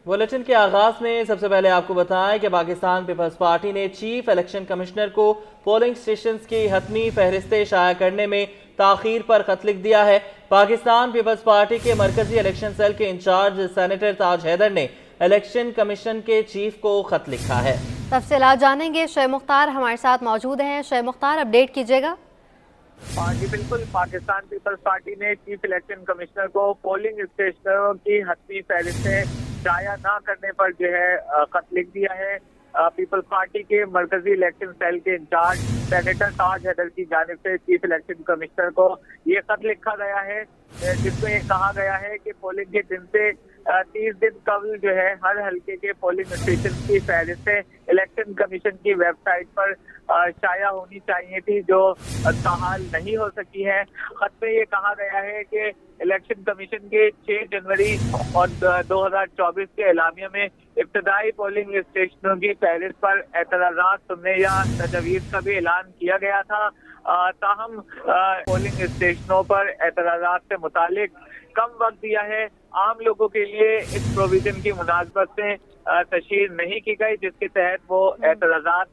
Bulletin के आगाज में सबसे पहले आपको बताएं कि पाकिस्तान पीपल्स पार्टी ने चीफ इलेक्शन कमिश्नर को पोलिंग स्टेशंस की हतमी फहरिस्तें शाया करने में ताखीर पर खत लिख दिया है। पाकिस्तान पीपल्स पार्टी के मरकजी इलेक्शन सेल के इंचार्ज सेनेटर ताज हैदर ने इलेक्शन कमीशन के चीफ को खत लिखा है। तफसीलात जानेंगे, शोएब मुख्तार हमारे साथ मौजूद हैं। शोएब मुख्तार, अपडेट कीजिएगा। जी बिल्कुल, पाकिस्तान पीपल्स पार्टी ने चीफ इलेक्शन कमिश्नर को पोलिंग स्टेशनों की हतमी फहरिस्तें शाया न करने पर जो है खत लिख दिया है। पीपल्स पार्टी के मरकजी इलेक्शन सेल के इंचार्ज सेनेटर ताज हैदर की जानिब से चीफ इलेक्शन कमिश्नर को ये खत लिखा गया है, जिसमें ये कहा गया है कि पोलिंग के दिन से 30 दिन कबल जो है हर हल्के के पोलिंग स्टेशन की फहरिस्तें इलेक्शन कमीशन की वेबसाइट पर शाया होनी चाहिए थी, जो ताहाल नहीं हो सकी है। खत में ये कहा गया है कि इलेक्शन कमीशन के 6 जनवरी और 2024 के एलामिया में इब्तदाई पोलिंग स्टेशनों की फहरिस्त पर एतराज़ात सुनने या तजवीज़ का भी ऐलान किया गया था। ताहम पोलिंग स्टेशनों पर एतराज़ात से मुतालिक कम वक्त दिया है। आम लोगों के लिए इस प्रोविजन की मुनासबत से तशहीर नहीं की गई, जिसके तहत वो एतराज़ात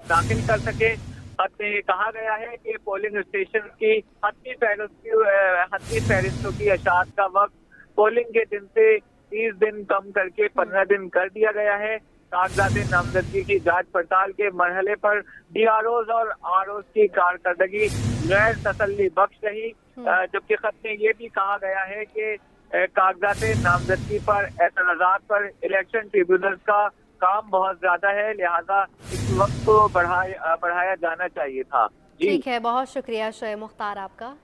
दाखिल कर सके। खत में ये कहा गया है कि पोलिंग स्टेशन की हतमी फहरिस्तों की अशात का वक्त पोलिंग के दिन से 30 दिन कम करके 15 दिन कर दिया गया है। कागजात नामजदगी की जांच पड़ताल के मरहले पर DROs और ROs की कारकर्दगी गैर तसल्ली बख्श रही, जबकि खत में ये भी कहा गया है कि कागजात नामजदगी पर एतराज़ात पर इलेक्शन ट्रिब्यूनल्स का काम बहुत ज्यादा है, लिहाजा इस वक्त को बढ़ाया जाना चाहिए था। ठीक है, बहुत शुक्रिया शोएब मुख्तार आपका।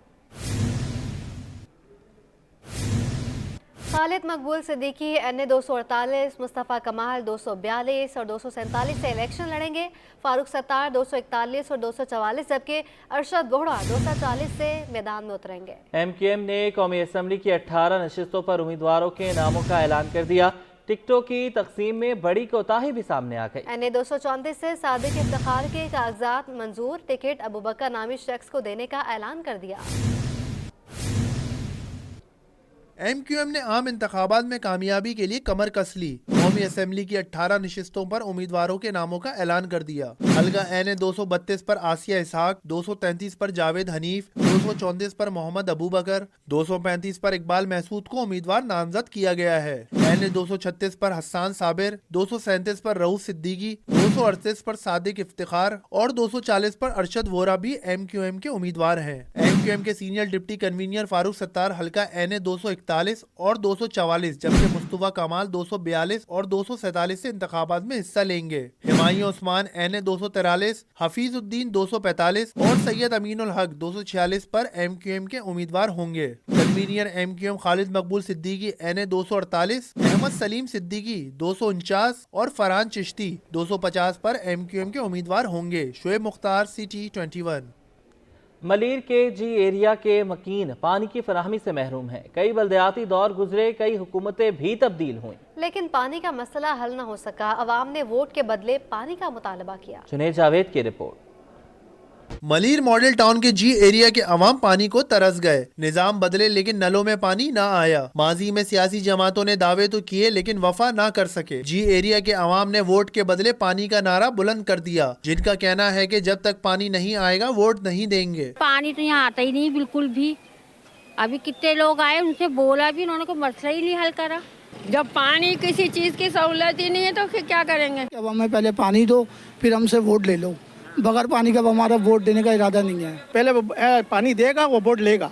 खालिद मकबूल सिद्दीकी NA 248, मुस्तफ़ा कमाल 242 और 247 से इलेक्शन लड़ेंगे। फारूक सत्तार 241 और 244, जबकि अरशद बोहड़ा 240 से मैदान में उतरेंगे। MQM ने कौमी असम्बली की 18 नशिस्तों पर उम्मीदवारों के नामों का ऐलान कर दिया। टिकटों की तकसीम में बड़ी कोताही भी सामने आ गई। NA 234 से सादिक इफ्तिखार के कागजात मंजूर, टिकट अबूबकर नामी शख्स को देने का ऐलान कर दिया। MQM ने आम इंतखाबात में कामयाबी के लिए कमर कस ली। कौमी असम्बली की 18 नशिस्तों पर उम्मीदवारों के नामों का ऐलान कर दिया। हल्का NA 232 पर आसिया इसहाक, 233 पर जावेद हनीफ, 234 पर मोहम्मद अबूबकर, 235 पर इकबाल महसूद को उम्मीदवार नामजद किया गया है। NA 236 पर हसन साबिर, 237 पर रऊफ सिद्दीकी, 238 पर सादिक इफ्तिखार और 240 पर अरशद वोरा भी MQM के उम्मीदवार हैं। MQM के senior deputy convener Farooq Sattar हल्का NA 241 और 244, जबकि मुस्तफ़ा कमाल 242 और 247 से इंतखाबात में हिस्सा लेंगे। हिमायूं उस्मान NA 243, हफीजुद्दीन 245 और सैयद अमीनुल हक 246 पर MQM के उम्मीदवार होंगे। कन्वीनर MQM खालिद मकबूल सिद्दीकी NA 248, अहमद सलीम सिद्दीकी 249 और फरहान चिश्ती 250 पर MQM के उम्मीदवार होंगे। शोएब मुख्तार, CT 21। मलीर के जी एरिया के मकीन पानी की फराहमी से महरूम हैं। कई बल्दियाती दौर गुजरे, कई हुकूमतें भी तब्दील हुई, लेकिन पानी का मसला हल न हो सका। अवाम ने वोट के बदले पानी का मुतालबा किया। जुनैद जावेद की रिपोर्ट। मलीर मॉडल टाउन के जी एरिया के अवाम पानी को तरस गए। निजाम बदले लेकिन नलों में पानी ना आया। माजी में सियासी जमातों ने दावे तो किए लेकिन वफा ना कर सके। जी एरिया के अवाम ने वोट के बदले पानी का नारा बुलंद कर दिया, जिनका कहना है कि जब तक पानी नहीं आएगा वोट नहीं देंगे। पानी तो यहाँ आता ही नहीं बिल्कुल भी। अभी कितने लोग आए, उनसे बोला भी, उन्होंने कोई मसला ही नहीं हल करा। जब पानी किसी चीज की सहूलत ही नहीं है तो फिर क्या करेंगे। अब हमें पहले पानी दो, फिर हमसे वोट ले लो। बगैर पानी का हमारा वोट देने का इरादा नहीं है। पहले पानी देगा वो वोट लेगा,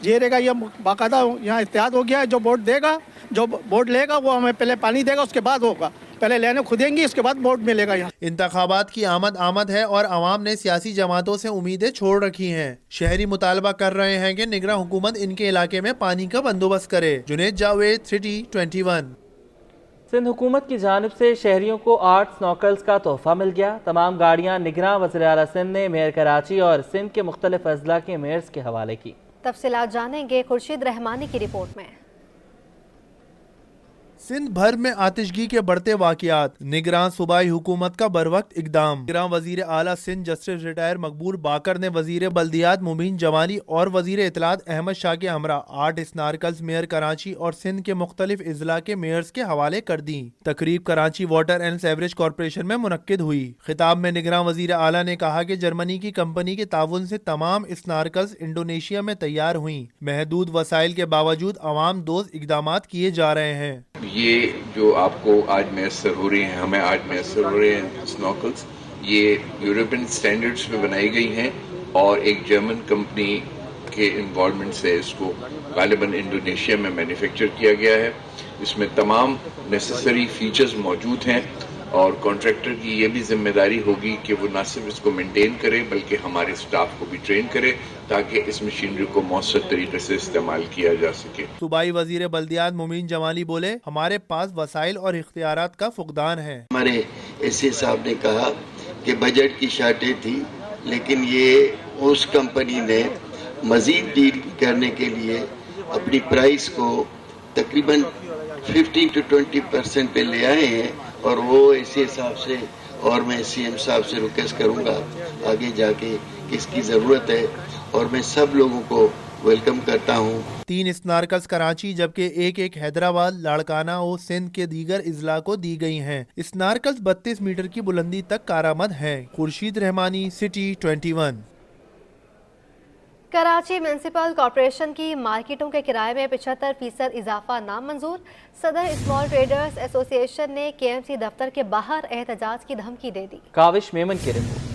ये रहेगा। ये बाकायदा यहाँ इत्तेहाद हो गया है। जो वोट देगा, जो वोट लेगा वो हमें पहले पानी देगा, उसके बाद होगा। पहले लेने खुदेंगी, इसके बाद वोट मिलेगा। यहाँ इंतखाबात की आमद है और आवाम ने सियासी जमातों से उम्मीदें छोड़ रखी हैं। शहरी मुतालबा कर रहे हैं कि निगरान हुकूमत इनके इलाके में पानी का बंदोबस्त करे। जुनैद जावेद, CT 21। सिंध हुकूमत की जानिब से शहरियों को 8 स्नॉकल्स का तोहफा मिल गया। तमाम गाड़ियाँ निगरान वज़ीर आला सिंध ने मेयर कराची और सिंध के मुख्तलिफ अजला के मेयर्स के हवाले की। तफसीलात जानेंगे खुर्शीद रहमानी की रिपोर्ट में। सिंध भर में आतिशगी के बढ़ते वाकयात, निगरान सूबाई हुकूमत का बरवक्त इकदाम। निगरान वजीर आला सिंध जस्टिस रिटायर मकबूल बाकर ने वजीर बल्दियात मुबीन जमाली और वजीर इतलात अहमद शाह के हमरा 8 स्नारकल्स मेयर कराची और सिंध के मुख्तलिफ इजला के मेयर्स के हवाले कर दी। तकरीब Karachi water and sewerage corporation में मुनक्किद हुई। खिताब में निगरान वजीर आला ने कहा कि जर्मनी की कंपनी के ताउन से तमाम स्नारकल्स इंडोनेशिया में तैयार हुई। महदूद वसाइल के बावजूद अवाम दोस्त इकदामात किए जा रहे हैं। ये जो आपको आज मैसर हो रही हैं, हमें आज मैसर हो रहे हैं स्नॉकल्स, ये यूरोपियन स्टैंडर्ड्स पे बनाई गई हैं और एक जर्मन कंपनी के इन्वॉल्वमेंट से इसको गालिबन इंडोनेशिया में मैन्युफैक्चर किया गया है। इसमें तमाम नेसेसरी फीचर्स मौजूद हैं और कॉन्ट्रैक्टर की ये भी जिम्मेदारी होगी कि वो न सिर्फ इसको मेंटेन करे बल्कि हमारे स्टाफ को भी ट्रेन करे ताकि इस मशीनरी को मौसर तरीके से इस्तेमाल किया जा सके। सूबाई वजीर बल्दियात मुबीन जमाली बोले, हमारे पास वसाइल और इख्तियारात का फुकदान है। हमारे एसए साहब ने कहा कि बजट की शॉर्टेज थी, लेकिन ये उस कंपनी ने मजीद डील करने के लिए अपनी प्राइस को तकरीबन 15 to 20% पे ले आए हैं और वो इसी हिसाब से, और मैं सीएम साहब से रिक्वेस्ट करूंगा आगे जाके किसकी ज़रूरत है और मैं सब लोगों को वेलकम करता हूँ। 3 स्नारकल्स कराची जबकि एक हैदराबाद, लाड़काना और सिंध के दीगर इजला को दी गई हैं। स्नारकल्स 32 मीटर की बुलंदी तक कारआमद हैं। Khurshid Rahmani, city 21। Karachi municipal corporation की मार्केटों के किराए में 75% इजाफा नामंजूर। सदर स्मॉल ट्रेडर्स एसोसिएशन ने केएमसी दफ्तर के बाहर एहतजाज की धमकी दे दी। काविश मेमन की रिपोर्ट।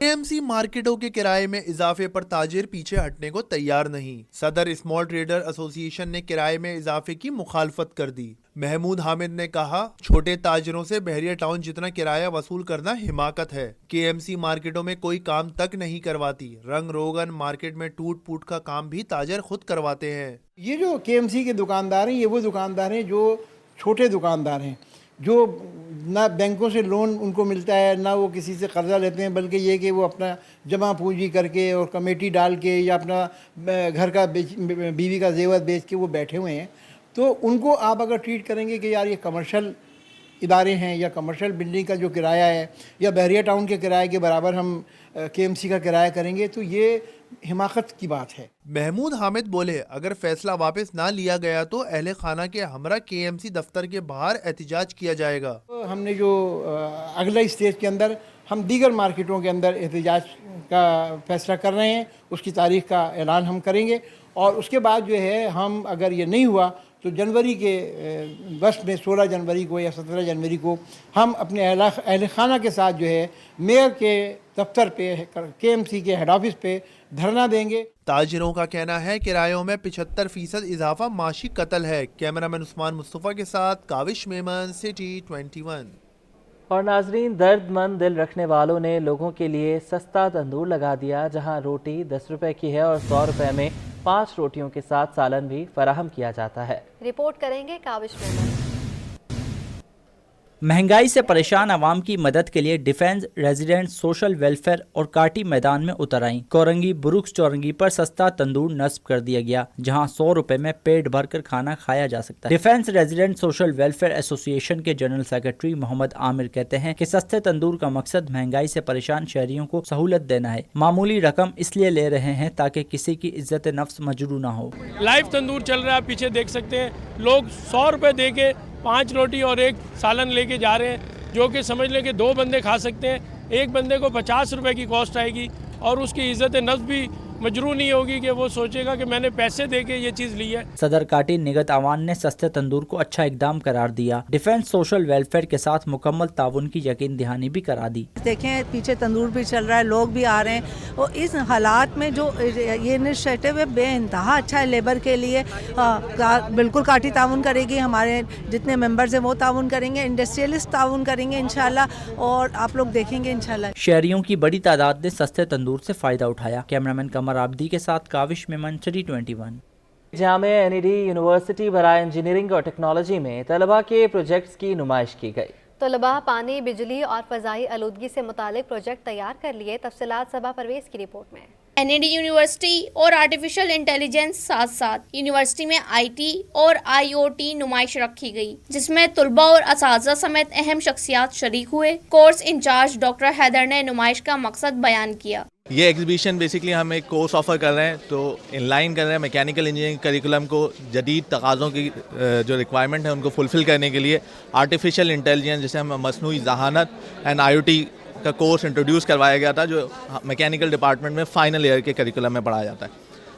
केएमसी मार्केटों के किराए में इजाफे पर ताजिर पीछे हटने को तैयार नहीं। सदर स्मॉल ट्रेडर एसोसिएशन ने किराए में इजाफे की मुखालफत कर दी। महमूद हामिद ने कहा, छोटे ताजिरों से बहरिया टाउन जितना किराया वसूल करना हिमाकत है। केएमसी मार्केटों में कोई काम तक नहीं करवाती। रंग रोगन मार्केट में टूट फूट का काम भी ताजर खुद करवाते हैं। ये जो केएमसी के दुकानदार हैं, ये वो दुकानदार हैं जो छोटे दुकानदार हैं, जो ना बैंकों से लोन उनको मिलता है, ना वो किसी से कर्जा लेते हैं, बल्कि ये कि वो अपना जमा पूंजी करके और कमेटी डाल के या अपना घर का बीवी का जेवर बेच के वो बैठे हुए हैं। तो उनको आप अगर ट्रीट करेंगे कि यार ये कमर्शियल इदारे हैं या कमर्शियल बिल्डिंग का जो किराया है या बहरिया टाउन के किराए के बराबर हम केएमसी का किराया करेंगे, तो ये हिमाकत की बात है। महमूद हामिद बोले, अगर फैसला वापस ना लिया गया तो अहले खाना के हमरा केएमसी दफ्तर के बाहर एहतजाज किया जाएगा। तो हमने जो अगला स्टेज के अंदर हम दीगर मार्केटों के अंदर एहतजाज का फैसला कर रहे हैं, उसकी तारीख का ऐलान हम करेंगे और उसके बाद जो है हम, अगर ये नहीं हुआ तो जनवरी के बस में 16 जनवरी को या 17 जनवरी को हम अपने अहले खाना के साथ जो है मेयर के दफ्तर पे, केएमसी के हेड ऑफिस पे धरना देंगे। ताजिरों का कहना है किरायों में 75% इजाफा माशी कत्ल है। कैमरामैन उस्मान मुस्तफ़ा के साथ काविश मेमन, सिटी 21। और नाजरीन, दर्दमंद दिल रखने वालों ने लोगों के लिए सस्ता तंदूर लगा दिया, जहां रोटी 10 रुपए की है और 100 रुपए में 5 रोटियों के साथ सालन भी फराहम किया जाता है। रिपोर्ट करेंगे काविश मेमन। महंगाई से परेशान आवाम की मदद के लिए डिफेंस, रेजिडेंट, सोशल वेलफेयर और काटी मैदान में उतर आईं। कोरंगी बुरुक्स चौरंगी पर सस्ता तंदूर नस्ब कर दिया गया, जहां 100 रुपए में पेट भर कर खाना खाया जा सकता है। Defence, resident, social welfare association के जनरल सेक्रेटरी मोहम्मद आमिर कहते हैं कि सस्ते तंदूर का मकसद महंगाई से परेशान शहरियों को सहूलत देना है। मामूली रकम इसलिए ले रहे हैं ताकि किसी की इज्जत नफ्स मजरू ना हो। लाइव तंदूर चल रहा है, पीछे देख सकते हैं, लोग 100 रुपए दे के 5 रोटी और 1 सालन लेके जा रहे हैं, जो कि समझ लें कि 2 बंदे खा सकते हैं। एक बंदे को 50 रुपए की कॉस्ट आएगी और उसकी इज्जत नफ्स भी मजरू नहीं होगी कि वो सोचेगा कि मैंने पैसे दे के ये चीज़ ली है। सदर काटी निगत आवान ने सस्ते तंदूर को अच्छा इकदाम करार दिया। डिफेंस, सोशल वेलफेयर के साथ मुकम्मल ताउन की यकीन दहानी भी करा दी। देखें, पीछे तंदूर भी चल रहा है, लोग भी आ रहे हैं और इस हालात में जो ये इनिशिएटिव है बेइंतहा अच्छा है लेबर के लिए। बिल्कुल काटी ताउन करेगी, हमारे जितने मेंबर्स हैं वो ताउन करेंगे, इंडस्ट्रियलिस्ट ताउन करेंगे इंशाल्लाह, और आप लोग देखेंगे इंशाल्लाह। शहरियों की बड़ी तादाद ने सस्ते तंदूर से फायदा उठाया। कैमरामैन कमर आबदी के साथ Kavish Memon, city 21। Jamia NED university बराए इंजीनियरिंग और टेक्नोलॉजी में तलबा के प्रोजेक्ट्स की नुमाइश की गई। तलबा पानी, बिजली और फ़ज़ाई आलूदगी से मुतालिक प्रोजेक्ट तैयार कर लिए। तफसीलात सबा परवेज़ की रिपोर्ट में। NAD यूनिवर्सिटी और आर्टिफिशियल इंटेलिजेंस साथ साथ यूनिवर्सिटी में IT और IoT नुमाइश रखी गई, जिसमें तुलबा और असातिज़ा समेत अहम शख्सियात शरीक हुए। कोर्स इंचार्ज डॉक्टर हैदर ने नुमाइश का मकसद बयान किया। ये एग्जीबिशन बेसिकली हम एक कोर्स ऑफ़र कर रहे हैं, तो इनलाइन कर रहे हैं मैकेनिकल इंजीनियरिंग करिकुलम को जदीद तकाज़ों की जो रिक्वायरमेंट है उनको फुलफ़िल करने के लिए आर्टिफिशियल इंटेलिजेंस जिसे हम मसनूई ज़हानत एंड IoT का कोर्स इंट्रोड्यूस करवाया गया था, जो मैकेनिकल डिपार्टमेंट में फ़ाइनल ईयर के करिकुलम में पढ़ाया जाता है।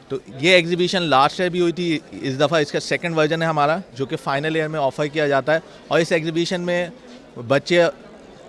तो ये एग्जीबिशन लास्ट ईयर भी हुई थी, इस दफ़ा इसका सेकंड वर्जन है हमारा, जो कि फ़ाइनल ईयर में ऑफ़र किया जाता है। और इस एग्जीबिशन में बच्चे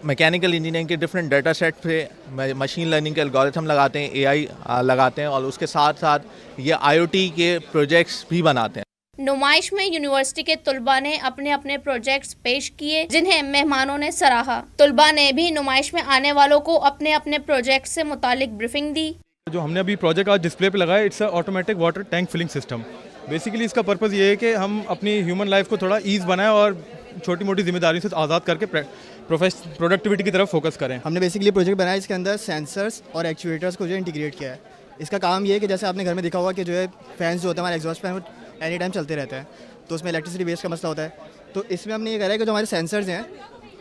मैकेनिकल इंजीनियरिंग के डिफरेंट डाटा सेट पे मशीन लर्निंग के एल्गोरिथम लगाते हैं, AI लगाते हैं, और उसके साथ साथ ये IoT के प्रोजेक्ट्स भी बनाते हैं। नुमाइश में यूनिवर्सिटी के तुलबा ने अपने अपने प्रोजेक्ट्स पेश किए, जिन्हें मेहमानों ने सराहा। तुलबा ने भी नुमाइश में आने वालों को अपने अपने प्रोजेक्ट से मुतालिक ब्रीफिंग दी। जो हमने अभी प्रोजेक्ट आज डिस्प्ले पे लगाया, it's automatic water tank filling system. Basically इसका पर्पज़ ये है कि हम अपनी ह्यूमन लाइफ को थोड़ा ईज़ बनाएं और छोटी मोटी जिम्मेदारियों से आज़ाद करके प्रोडक्टिविटी की तरफ फोकस करें। हमने बेसिकली प्रोजेक्ट बनाया, इसके अंदर सेंसर्स और एक्चुएटर्स को जो इंटीग्रेट किया है। इसका काम ये है कि जैसे आपने घर में देखा होगा कि जो है फैंस जो होते हैं हमारे एग्जॉस्ट फैन, वो एनी टाइम चलते रहते हैं, तो उसमें इलेक्ट्रिसिटी वेस्ट का मसला होता है। तो इसमें हमने ये करा है कि जो हमारे सेंसर्स हैं,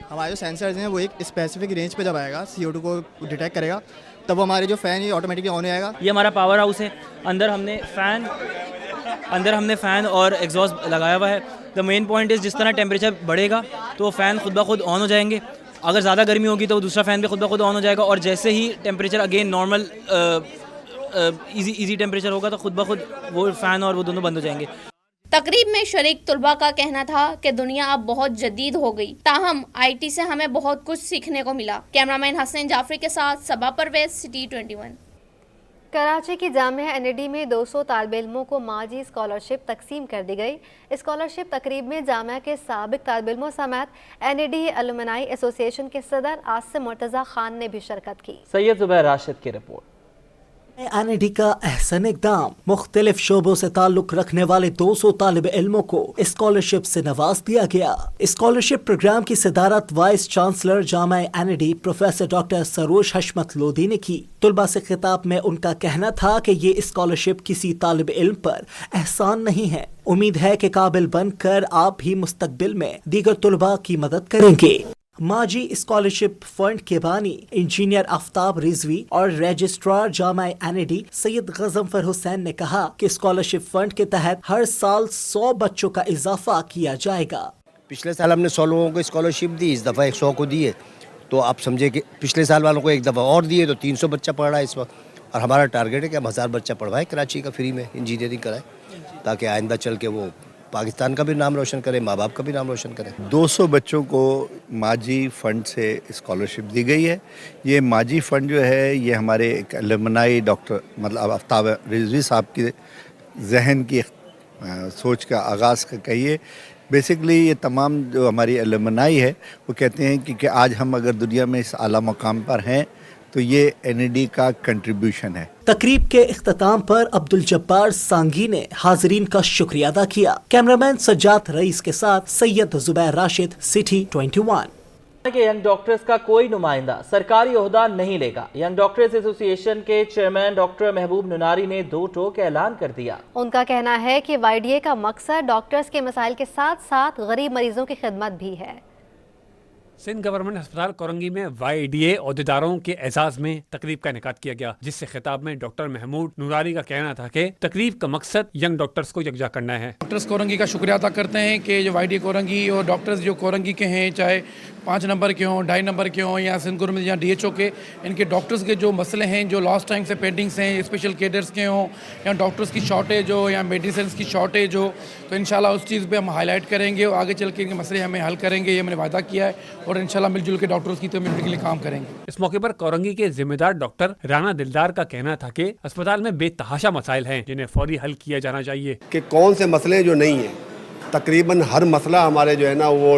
हमारे जो सेंसर्स हैं वो एक स्पेसिफिक रेंज पे जब आएगा CO2 को डिटेक्ट करेगा, तब वो हमारे जो फ़ैन ये ऑटोमेटिकली ऑन हो जाएगा। ये हमारा पावर हाउस है, अंदर हमने फ़ैन और एग्जॉस्ट लगाया हुआ है। द मेन पॉइंट इज़ जिस तरह टेम्परेचर बढ़ेगा तो फ़ैन खुद ब खुद ऑन हो जाएंगे। अगर ज़्यादा गर्मी होगी तो दूसरा फ़ैन भी खुद ब खुद ऑन हो जाएगा, और जैसे ही temperature again normal easy temperature होगा तो खुद ब खुद वो फ़ैन और वो दोनों बंद हो जाएंगे। तकरीब में शरीक तुलबा का कहना था कि दुनिया अब बहुत जदीद हो गई, ताहम IT से हमें बहुत कुछ सीखने को मिला। कैमरामैन हसन जाफरी के साथ सबा परवेज, सिटी 21। कराची की जामिया NAD में 200 तालिब इल्मों को माजी स्कॉलरशिप तकसीम कर दी गई। स्कॉलरशिप तकरीब में जामिया के साबिक तालिब इल्मों समेत NAD अलुमनाई एसोसिएशन के सदर आसिम मुर्तज़ा खान ने भी शिरकत की। सैयद जुबैर राशिद की रिपोर्ट। NAD का अहसन इक़दाम, मुख्तलिफ शोबों से ताल्लुक रखने वाले 200 तालिब इल्मों को स्कॉलरशिप से नवाज दिया गया। स्कॉलरशिप प्रोग्राम की सदारत vice chancellor Jamia NAD professor doctor Saroj हशमत लोधी ने की। तुलबा से खिताब में उनका कहना था कि ये स्कॉलरशिप किसी तालिब इल्म पर एहसान नहीं है। उम्मीद है कि काबिल बनकर आप भी मुस्तकबिल में दीगर तुलबा की मदद करेंगे। माजी स्कॉलरशिप फंड के बानी इंजीनियर आफ्ताब रिजवी और रजिस्ट्रार जामिया NAD सैयद गजनफर हुसैन ने कहा कि स्कॉलरशिप फंड के तहत हर साल 100 बच्चों का इजाफा किया जाएगा। पिछले साल हमने 100 लोगों को स्कॉलरशिप दी, इस दफ़ा 100 को दिए, तो आप समझे कि पिछले साल वालों को एक दफ़ा और दिए तो 300 बच्चा पढ़ रहा है इस वक्त। और हमारा टारगेट है कि हम 1000 बच्चा पढ़वाएं कराची का, फ्री में इंजीनियरिंग कराएं, ताकि आइंदा चल के वो पाकिस्तान का भी नाम रोशन करे, माँ बाप का भी नाम रोशन करे। 200 बच्चों को माजी फ़ंड से स्कॉलरशिप दी गई है। ये माजी फ़ंड जो है ये हमारे एक अलुमनाई डॉक्टर मतलब आफ्ताब रिजवी साहब की जहन की सोच का आगाज़ का कहिए। बेसिकली ये तमाम जो हमारी अलुमनाई है वो कहते हैं कि आज हम अगर दुनिया में इस आला मकाम पर हैं तो ये NAD का कंट्रीब्यूशन है। तकरीब के इख्तिताम पर अब्दुल जब्बार सांगी ने हाज़रीन का शुक्रिया अदा किया। कैमरामैन सज्जाद रईस के साथ सैयद जुबैर राशिद, सिटी 21। कि यंग डॉक्टर्स का कोई नुमाइंदा सरकारी ओहदा नहीं लेगा। यंग डॉक्टर्स एसोसिएशन के चेयरमैन डॉक्टर महबूब नुनारी ने 2 टोक ऐलान कर दिया। उनका कहना है कि YDA का मकसद डॉक्टर्स के मसाइल के साथ साथ गरीब मरीजों की खिदमत भी है। सिंध गवर्नमेंट अस्पताल कोरंगी में YDA अहदेदारों के एजाज में तकरीब का इनेकाद किया गया, जिससे खिताब में डॉक्टर महमूद नुरारी का कहना था कि तकरीब का मकसद यंग डॉक्टर्स को यकजा करना है। डॉक्टर्स कोरंगी का शुक्रिया अदा करते हैं कि जो YDA कोरंगी और डॉक्टर्स जो कोरंगी के हैं, चाहे 5 नंबर के हों, 2.5 नंबर के हों, या सिंध गवर्नमेंट या DHO के, इनके डॉक्टर्स के जो मसले हैं, जो लास्ट टाइम से पेंडिंग्स हैं, स्पेशल केडर्स के हों या डॉक्टर्स की शॉर्टेज हो या मेडिसिन की शॉर्टेज हो, तो इंशाल्लाह उस चीज़ पे हम हाईलाइट करेंगे और आगे चल के इनके मसले हमें हल करेंगे, ये मैंने वादा किया है, और इंशाल्लाह मिलजुल के डॉक्टर्स की कम्युनिटी के लिए काम करेंगे। इस मौके पर कोरंगी के जिम्मेदार डॉक्टर राना दिलदार का कहना था कि अस्पताल में बेतहाशा मसाइल हैं जिन्हें फौरी हल किया जाना चाहिए। कि कौन से मसले जो नहीं हैं, तकरीबन हर मसला हमारे जो है ना वो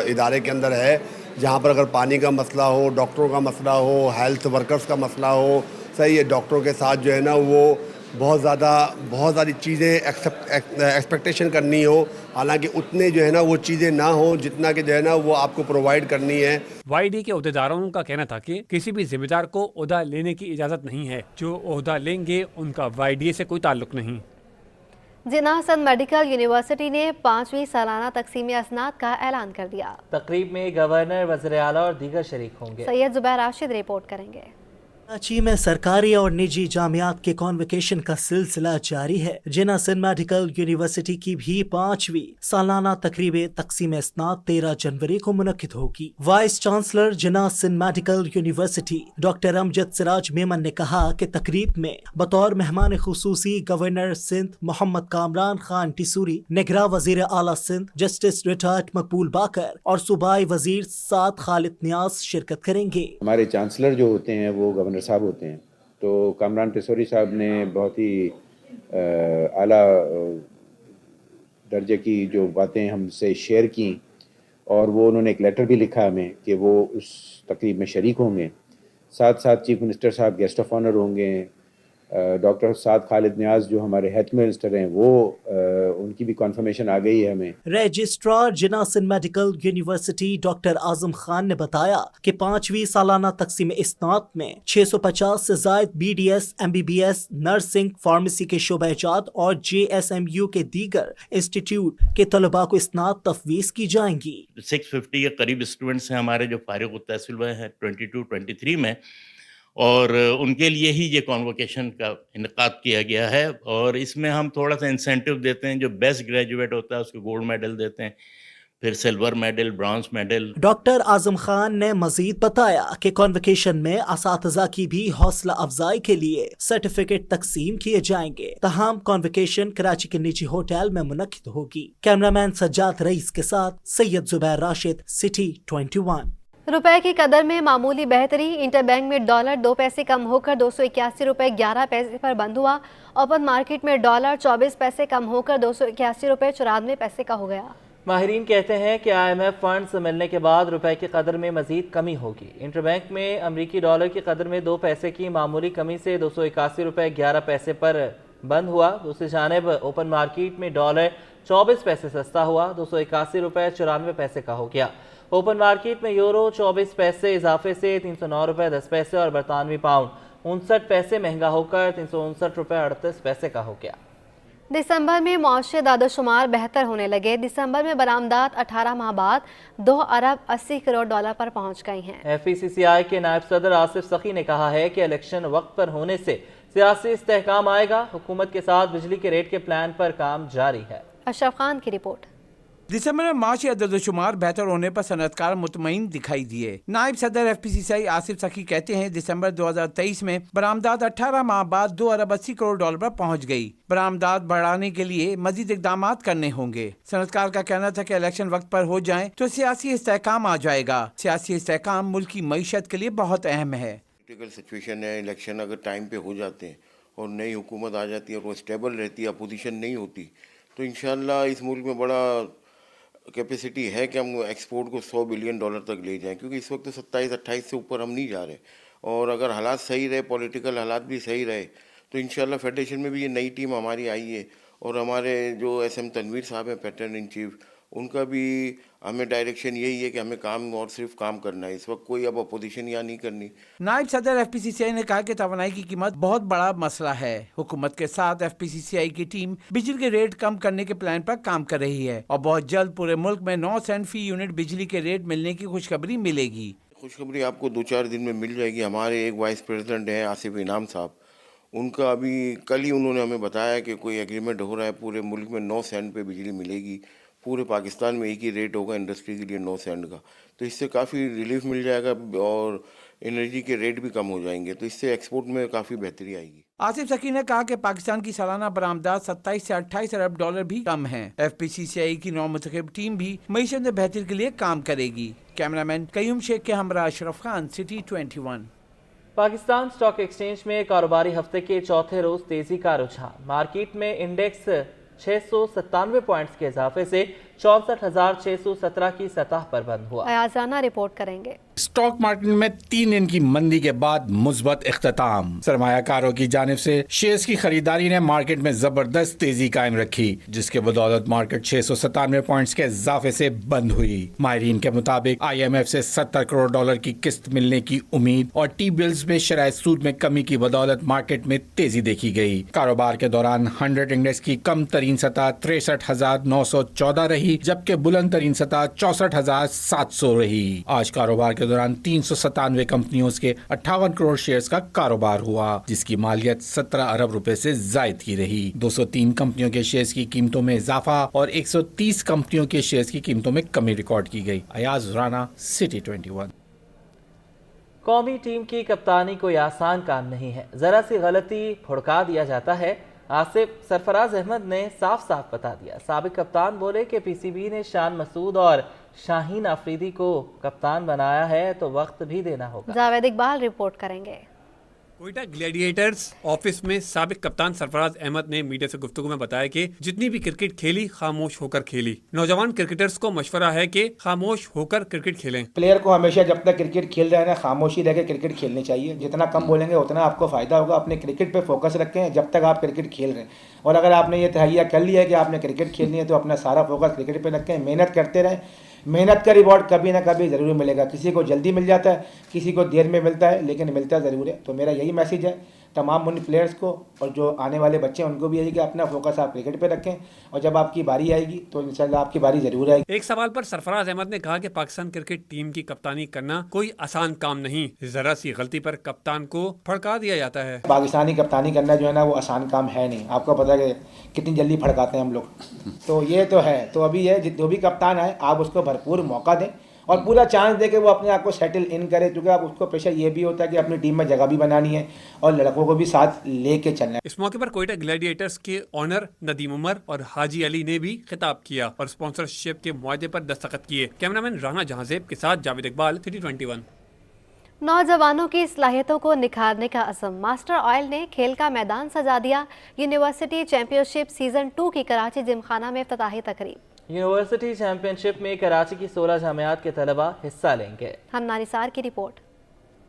इदारे के अंदर है। जहाँ पर अगर पानी का मसला हो, डॉक्टरों का मसला हो, हेल्थ वर्कर्स का मसला हो, सही है, डॉक्टरों के साथ जो है ना वो بہت ساری چیزیں ایکسپیکٹیشن کرنی ہو، حالانکہ اتنے جو ہے نا وہ چیزیں نہ ہوں جتنا کہ جو ہے نا وہ آپ کو پرووائڈ کرنی ہے۔ YDA کے عہدیداروں کا کہنا تھا کہ کسی بھی ذمہ دار کو عہدہ لینے کی اجازت نہیں ہے، جو عہدہ لیں گے ان کا YDA سے کوئی تعلق نہیں۔ جناح سندھ میڈیکل یونیورسٹی نے 5ویں سالانہ تقسیم اسناد کا اعلان کر دیا۔ تقریب میں گورنر، وزیر اعلیٰ اور دیگر شریک ہوں گے۔ سید زبیر راشد رپورٹ کریں گے۔ کراچی میں سرکاری اور نجی جامعات کے کانوکیشن کا سلسلہ جاری ہے۔ جناح سندھ میڈیکل یونیورسٹی کی بھی 5ویں سالانہ تقریب تقسیم اسناد 13 جنوری کو منعقد ہوگی۔ وائس چانسلر جناح سندھ میڈیکل یونیورسٹی ڈاکٹر امجد سراج میمن نے کہا کہ تقریب میں بطور مہمان خصوصی گورنر سندھ محمد کامران خان ٹیسوری، نگراں وزیر اعلیٰ سندھ جسٹس ریٹائرڈ مقبول باقر اور صوبائی وزیر سعد خالد نیاز شرکت کریں گے۔ ہمارے چانسلر جو ہوتے ہیں وہ گورنر صاحب ہوتے ہیں، تو کامران ٹیسوری صاحب نے بہت ہی اعلیٰ درجے کی جو باتیں ہم سے شیئر کیں، اور وہ انہوں نے ایک لیٹر بھی لکھا ہمیں کہ وہ اس تقریب میں شریک ہوں گے۔ ساتھ ساتھ چیف منسٹر صاحب گیسٹ آف آنر ہوں گے۔ ڈاکٹر سعد خالد نیاز جو ہمارے ہیلتھ منسٹر ہیں وہ ان کی بھی کنفرمیشن آ گئی ہے ہمیں۔ رجسٹرار جناح Sindh medical university doctor Azam Khan نے بتایا کہ 5ویں سالانہ تقسیم اسناد میں 650 سے زائد BDS، MBBS، نرسنگ، فارمیسی کے شعبہ جات اور JSMU کے دیگر انسٹیٹیوٹ کے طلباء کو اسناد تفویض کی جائیں گی۔ 650 کے قریب اسٹوڈنٹس ہیں ہمارے جو فارغ التحصیل ہوئے ہیں 22-23 میں، اور ان کے لیے ہی یہ کانوکیشن کا انعقاد کیا گیا ہے، اور اس میں ہم تھوڑا سا انسینٹیو دیتے ہیں۔ جو بیسٹ گریجویٹ ہوتا ہے اس کو گولڈ میڈل دیتے ہیں، پھر silver medal, bronze medal. Doctor Azam Khan نے مزید بتایا کہ کانوکیشن میں اساتذہ کی بھی حوصلہ افزائی کے لیے سرٹیفکیٹ تقسیم کیے جائیں گے۔ تاہم کانوکیشن کراچی کے نجی ہوٹل میں منعقد ہوگی۔ کیمرامین سجاد رئیس کے ساتھ سید زبیر راشد، سٹی 21۔ روپے کی قدر میں معمولی بہتری۔ انٹر بینک میں ڈالر 2 پیسے کم ہو کر 281 روپے 11 پیسے پر بند ہوا۔ اوپن مارکیٹ میں ڈالر 24 پیسے کم ہو کر 281 روپے 94 پیسے کا ہو گیا۔ ماہرین کہتے ہیں کہ IMF فنڈز ملنے کے بعد روپے کی قدر میں مزید کمی ہوگی۔ انٹر بینک میں امریکی ڈالر کی قدر میں 2 پیسے کی معمولی کمی سے 281 روپے 11 پیسے پر بند ہوا۔ دوسری جانب اوپن مارکیٹ میں ڈالر 24 پیسے سستا ہوا، 281 روپے 94 پیسے کا ہو گیا۔ اوپن مارکیٹ میں یورو 24 پیسے اضافے سے 309 روپے 10 پیسے اور برطانوی پاؤنڈ 59 پیسے مہنگا ہو کر 359 روپے 38 پیسے کا ہو گیا۔ دسمبر میں معاشی اعداد و شمار بہتر ہونے لگے۔ دسمبر میں برآمدات 18 ماہ بعد 2 ارب 80 کروڑ ڈالر پر پہنچ گئی ہیں۔ FPCCI کے نائب صدر آصف سخی نے کہا ہے کہ الیکشن وقت پر ہونے سے سیاسی استحکام آئے گا۔ حکومت کے ساتھ بجلی کے ریٹ کے پلان پر کام جاری ہے۔ اشرف خان کی رپورٹ۔ دسمبر میں معاشی عدد و شمار بہتر ہونے پر صنعت کار مطمئن دکھائی دیے۔ نائب صدر FPCCI آصف سخی کہتے ہیں دسمبر 2023 میں برآمدات 18 ماہ بعد 2 ارب 80 کروڑ ڈالر پر پہنچ گئی۔ برآمدات بڑھانے کے لیے مزید اقدامات کرنے ہوں گے۔ صنعت کار کا کہنا تھا کہ الیکشن وقت پر ہو جائیں تو سیاسی استحکام آ جائے گا۔ سیاسی استحکام ملک کی معیشت کے لیے بہت اہم ہے۔ پولیٹیکل سچویشن ہے، الیکشن اگر ٹائم پہ ہو جاتے ہیں اور نئی حکومت آ جاتی ہے اور وہ اسٹیبل رہتی ہے، اپوزیشن نہیں ہوتی، تو انشاءاللہ اس ملک میں بڑا کیپیسٹی ہے کہ ہم ایکسپورٹ کو 100 بلین ڈالر تک لے جائیں، کیونکہ اس وقت 27-28 سے اوپر ہم نہیں جا رہے، اور اگر حالات صحیح رہے، پولیٹیکل حالات بھی صحیح رہے، تو انشاءاللہ فیڈریشن میں بھی یہ نئی ٹیم ہماری آئی ہے، اور ہمارے جو SM تنویر صاحب ہیں پیٹرن ان چیف، ان کا بھی ہمیں ڈائریکشن یہی ہے کہ ہمیں کام اور صرف کام کرنا ہے، اس وقت کوئی اب اپوزیشن یا نہیں کرنی۔ نائب صدر FPCCI نے کہا کہ توانائی کی قیمت بہت بڑا مسئلہ ہے۔ حکومت کے ساتھ FPCCI کی ٹیم بجلی کے ریٹ کم کرنے کے پلان پر کام کر رہی ہے، اور بہت جلد پورے ملک میں 9 سینٹ فی یونٹ بجلی کے ریٹ ملنے کی خوشخبری ملے گی۔ خوشخبری آپ کو 2-4 دن میں مل جائے گی۔ ہمارے ایک وائس پریزیڈنٹ ہیں آصف انعام صاحب، ان کا ابھی کل ہی انہوں نے ہمیں بتایا کہ کوئی ایگریمنٹ ہو رہا ہے، پورے ملک میں 9 سینٹ پہ بجلی ملے گی، پورے پاکستان میں ایک ہی ریٹ ہوگا انڈسٹری کے لیے 9 سینٹ کا، تو اس سے کافی ریلیف مل جائے گا اور انرجی کے ریٹ بھی کم ہو جائیں گے، تو اس سے ایکسپورٹ میں کافی بہتری آئے گی۔ آصف سخی نے کہا کہ پاکستان کی سالانہ برآمدات 27 سے 28 ارب ڈالر بھی کم ہیں۔ FPCCI کی نو منتخب ٹیم بھی معیشت میں بہتری کے لیے کام کرے گی۔ کیمرامین قیوم شیخ کے ہمراہ Ashraf Khan, city 21۔ Pakistan stock exchange میں کاروباری ہفتے کے چوتھے روز تیزی کا رجحان۔ مارکیٹ میں انڈیکس 697 پوائنٹس کے اضافے سے 64,617 की सतह पर बंद हुआ। अयाज राना रिपोर्ट करेंगे। स्टॉक मार्केट में 3 दिन की मंदी के बाद मुस्बत इख्तिताम। सरमायाकारों की जानिब से शेयर्स की खरीदारी ने मार्केट में जबरदस्त तेजी कायम रखी, जिसके बदौलत मार्केट 697 पॉइंट्स के इजाफे से बंद हुई। माहिरीन के मुताबिक IMF से $70 करोड़ की किस्त मिलने की उम्मीद और टी बिल्स में शरह सूद में कमी की बदौलत मार्केट में तेजी देखी गई। कारोबार के दौरान 100 इंडेक्स की कम तरीन सतह 63,914 रही, जबकि बुलंद तरीन सतह 64,700 रही। आज कारोबार के दौरान 397 कंपनियों के 58 करोड़ शेयर्स का कारोबार हुआ, जिसकी मालियत 17 अरब रुपए से जायद की रही। 203 कंपनियों के शेयर्स की कीमतों में इजाफा और 130 कंपनियों के शेयर्स की कीमतों में कमी रिकॉर्ड की गई। अयाज राना, सिटी 21। कौमी टीम की कप्तानी कोई आसान काम नहीं है, जरा सी गलती फुड़का दिया जाता है। आसिफ सरफराज अहमद ने साफ साफ बता दिया। साबिक कप्तान बोले कि PCB ने शान मसूद और शाहीन आफरीदी को कप्तान बनाया है तो वक्त भी देना होगा। जावेद इकबाल रिपोर्ट करेंगे। कोयटा ग्लैडिएटर्स ऑफिस में साबिक कप्तान सरफराज अहमद ने मीडिया से गुफ्तगू में बताया कि जितनी भी क्रिकेट खेली खामोश होकर खेली। नौजवान क्रिकेटर्स को मशवरा है कि खामोश होकर क्रिकेट खेलें। प्लेयर को हमेशा जब तक क्रिकेट खेल रहे हैं ना, खामोशी रह के क्रिकेट खेलनी चाहिए। जितना कम बोलेंगे उतना आपको फ़ायदा होगा। अपने क्रिकेट पे फोकस रखें जब तक आप क्रिकेट खेल रहे हैं, और अगर आपने ये तहैया कर लिया है कि आपने क्रिकेट खेलनी है तो अपना सारा फोकस क्रिकेट पे रखें, मेहनत करते रहें। मेहनत का रिवॉर्ड कभी ना कभी ज़रूर मिलेगा। किसी को जल्दी मिल जाता है, किसी को देर में मिलता है, लेकिन मिलता ज़रूर है। तो मेरा यही मैसेज है तमाम उन प्लेयर्स को, और जो आने वाले बच्चे हैं उनको भी यही कि अपना फोकस आप क्रिकेट पे रखें, और जब आपकी बारी आएगी तो इंशाल्लाह आपकी बारी ज़रूर आएगी। एक सवाल पर सरफराज अहमद ने कहा कि पाकिस्तान क्रिकेट टीम की कप्तानी करना कोई आसान काम नहीं, जरा सी गलती पर कप्तान को फड़का दिया जाता है। पाकिस्तानी कप्तानी करना जो है ना वो आसान काम है नहीं। आपको पता है कि कितनी जल्दी फड़काते हैं हम लोग, तो ये तो है। तो अभी ये जो भी कप्तान है आप उसको भरपूर मौका दें और पूरा चांस दे के वो अपने आप को सेटल इन करे, क्योंकि आप उसको प्रेशर ये भी होता है कि अपनी टीम में जगह भी बनानी है और लड़कों को भी साथ लेके चलना है। इस मौके पर कोयटा ग्लैडिएटर्स के ऑनर नदीम उमर और हाजी अली ने भी खिताब किया और स्पॉन्सरशिप के मुआहदे पर दस्तखत किए। कैमरामैन राना जहांजेब के साथ जावेद इकबाल, सिटी 21। नौजवानों की सलाहियतों को निखारने का अज़म। मास्टर ऑयल ने खेल का मैदान सजा दिया। यूनिवर्सिटी चैंपियनशिप सीजन 2 की कराची जिमखाना में इफ्तिताही तकरीब। यूनिवर्सिटी चैंपियनशिप में कराची की 16 जामियात के तलबा हिस्सा लेंगे। हन्ना निसार की रिपोर्ट।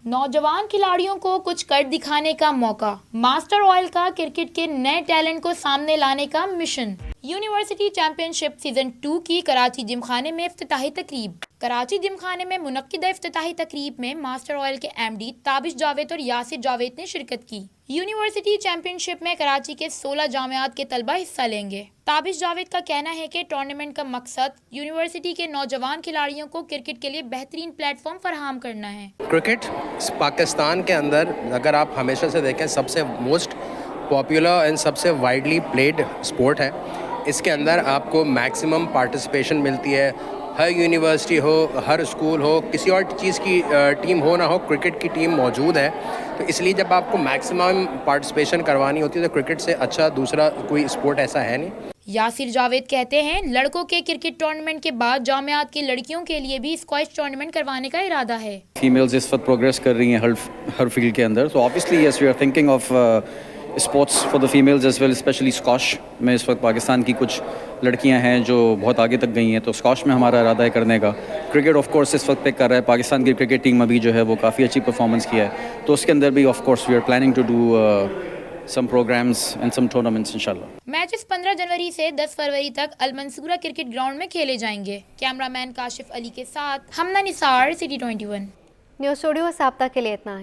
नौजवान खिलाड़ियों को कुछ कर दिखाने का मौका। मास्टर ऑयल का क्रिकेट के नए टैलेंट को सामने लाने का मिशन। यूनिवर्सिटी चैंपियनशिप सीजन 2 की कराची जिमखाने में इफ्तिताही तकरीब। कराची जिमखाने में मुनक्किदा इफ्तिताही तकरीब में मास्टर ऑयल के MD ताबिश जावेद और यासिर जावेद ने शिरकत की। यूनिवर्सिटी चैंपियनशिप में कराची के 16 जामियात के तलबा हिस्सा लेंगे। ताबिश जावेद का कहना है कि टूर्नामेंट का मकसद यूनिवर्सिटी के नौजवान खिलाड़ियों को क्रिकेट के लिए बेहतरीन प्लेटफॉर्म फराहम करना है। क्रिकेट पाकिस्तान के अंदर अगर आप हमेशा से देखें सबसे मोस्ट पॉपुलर एंड सबसे वाइडली प्लेड स्पोर्ट है। इसके अंदर आपको मैक्सिमम पार्टिसिपेशन मिलती है। हर यूनिवर्सिटी हो, हर स्कूल हो, किसी और चीज़ की टीम हो ना हो, क्रिकेट की टीम मौजूद है। तो इसलिए जब आपको मैक्सिमम पार्टिसिपेशन करवानी होती है तो क्रिकेट से अच्छा दूसरा कोई स्पोर्ट ऐसा है नहीं। यासिर जावेद कहते हैं लड़कों के क्रिकेट टूर्नामेंट के बाद जामियात की लड़कियों के लिए भी स्क्वैश टूर्नामेंट करवाने का इरादा है। फीमेल्स इस वक्त प्रोग्रेस कर रही हैं हर फील्ड के अंदर, तो obviously yes we are thinking of sports for the females as well, specially squash में इस वक्त पाकिस्तान की कुछ लड़कियां हैं जो बहुत आगे तक गई हैं, तो स्कॉश में हमारा इरादा है करने का। क्रिकेट ऑफ कोर्स इस वक्त पिक कर रहा है। पाकिस्तान की क्रिकेट टीम अभी जो है वो काफ़ी अच्छी परफॉर्मेंस किया है, तो उसके अंदर भी of course we are planning to do some programs and some tournaments इंशाल्लाह। मैचेस 15 जनवरी से 10 फरवरी तक अलमंसूरा क्रिकेट ग्राउंड में खेले जाएंगे। कैमरामैन काशिफ अली के साथ हन्ना निसार, सिटी 21। न्यूज़ स्टूडियो से अब तक के लिए इतना ही।